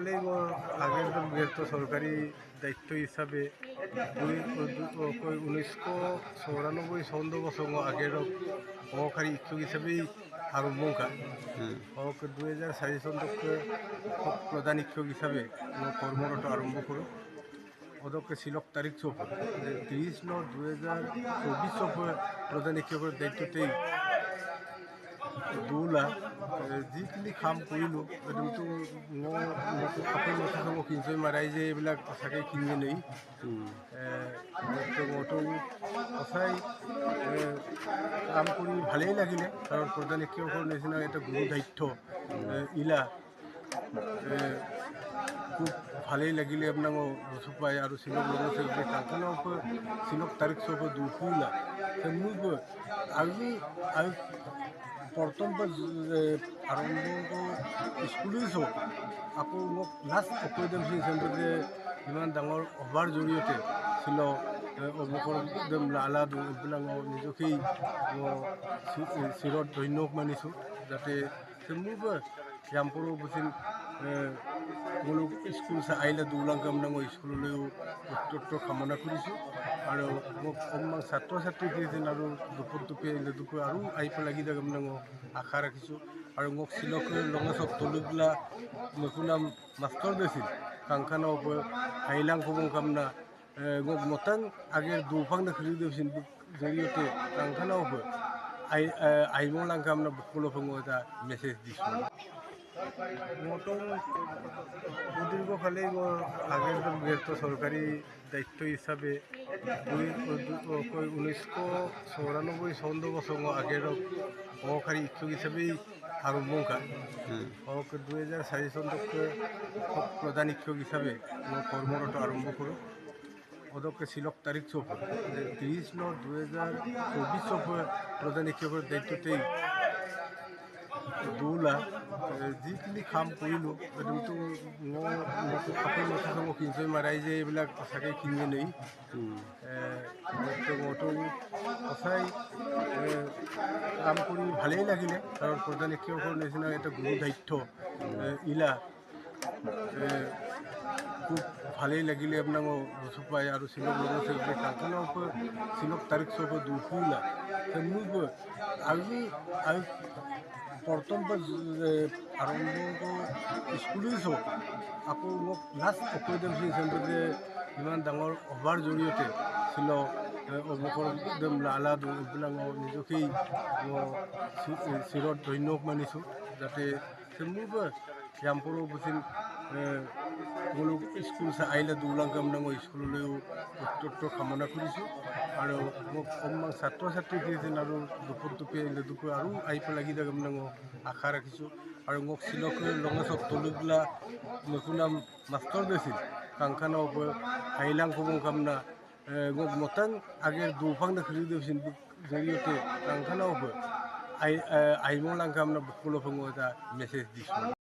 দীর্ঘকালে আগের ব্যর্থ সরকারি দায়িত্ব হিসাবে 1994 চন্দ্র বছর আগের সহকারী শিক্ষক হিসাবেই আরম্ভকা 2004 চন্দ্রকে প্রধান শিক্ষক হিসাবে কর্মরত আরম্ভ করো অদকে শিলক তারিখ চোপর 30/9/2024 চোপর প্রধান শিক্ষকের দায়িত্বতেই দুলা যিখিনি কাম কৰিলোঁ কিন্তু মই কাপোৰ নথকা মই কিঞ্চই মাৰাই যে এইবিলাক সঁচাকৈ কিনি নেই মইতো সঁচাই কাম কৰি ভালেই লাগিলে কাৰণ প্ৰধান শিক্ষকৰ নিচিনা এটা গুৰু দায়িত্ব ইলা খুব ভালেই লাগিলে আপোনাক বস্তু পায় আৰু শিলক লগতে কাংখানাৰ ওপৰত শিলক তাৰিখ চব দুখুলা মোক আৰু প্ৰথম আৰম্ভ স্কুলেই চব আকৌ মোক লাষ্ট অকৈদম যে ইমান ডাঙৰ সভাৰ জৰিয়তে ছিল অৱসৰ একদম লালা এইবিলাক নিজকেই চিৰত ধন্য মানিছোঁ যাতে মোক ৰামপুৰৰ বুজিল মূলক স্কুল আহিলে দুলাংক মই স্কুললৈও উত্তৰটো কামনা কৰিছোঁ আৰু মোক অকণমান ছাত্ৰ ছাত্ৰী দিছিল আৰু দুপৰ আহিলে দুপৰ আৰু আহিব লাগি যাক মই আশা ৰাখিছোঁ আৰু মোক চিলকৈ লঙে চব তলুকলা নতুন মাষ্টৰ দিছিল কাংখানাৰ ওপৰত হাইলাং খবং কামনা মোক মতাং আগেৰ দুফাং খুলি দিয়েছেন জৰিয়তে কাংখানাৰ ওপৰত আহিমলাং কামনা বুকুলফং এটা মেছেজ দিছোঁ মতো দীর্ঘকালে আগের ব্যর্থ সরকারি দায়িত্ব হিসাবে 1994 চন্দ্র বছর আগের সহকারী শিক্ষক হিসাবেই আরম্ভকা 2004 চন্দ্রকে প্রধান শিক্ষক হিসাবে কর্মরত আরম্ভ করো অদকে শিলক তারিখ চোপর 30/9/2024 চোপর প্রধান শিক্ষকের দায়িত্বতেই দুলা যিখিনি কাম কৰিলোঁ কিন্তু মই কাপোৰ নথকা মই কিঞ্চই মাৰাই যে এইবিলাক সঁচাকৈ কিনি নেই মইতো সঁচাই কাম কৰি ভালেই লাগিলে কাৰণ প্ৰধান শিক্ষকৰ নিচিনা এটা গুৰু দায়িত্ব ইলা খুব ভালেই লাগিলে আপোনাক বস্তু পায় আৰু শিলক লগতে কাংখানাৰ ওপৰত শিলক তাৰিখ চব দুখুলা মোক আৰু প্ৰথম আৰম্ভ স্কুলেই চব আকৌ মোক লাষ্ট অকৈদম যে ইমান ডাঙৰ সভাৰ জৰিয়তে ছিল অৱসৰ একদম লালা এইবিলাক নিজকেই চিৰত ধন্য মানিছোঁ যাতে মোক ৰামপুৰৰ বুজিল মূলক স্কুল আহিলে দুলাংক মই স্কুললৈও উত্তৰটো কামনা কৰিছোঁ আৰু মোক অকণমান ছাত্ৰ ছাত্ৰী দিছিল আৰু দুপৰ আহিলে দুপৰ আৰু আহিব লাগি যাক মই আশা ৰাখিছোঁ আৰু মোক চিলকৈ লঙে চব তলুকলা নতুন মাষ্টৰ দিছিল কাংখানাৰ ওপৰত হাইলাং খবং কামনা মোক মতাং আগেৰ দুফাং খুলি দিয়েছেন জৰিয়তে কাংখানাৰ ওপৰত আহিমলাং কামনা বুকুলফং এটা মেছেজ দিছোঁ